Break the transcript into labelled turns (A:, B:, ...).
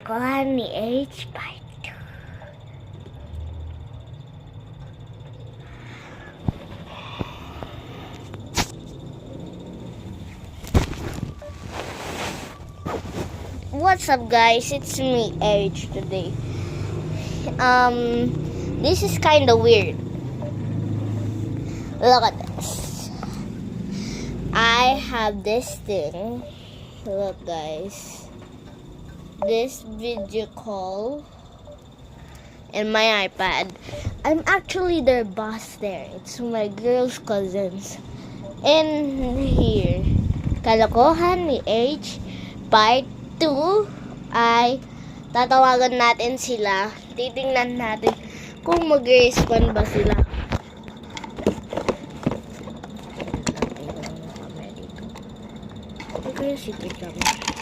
A: Kalokohan ni H Part 2. What's up, guys? It's me, H, today. This is kind of weird. Look at this. I have this thing. Look, guys. This video call and my iPad. I'm actually their boss there. It's my girl's cousins. And here, Kalokohan ni H Part 2 ay tatawagan natin sila. Titingnan natin kung mag-respond ba sila. Ito yung secret camera.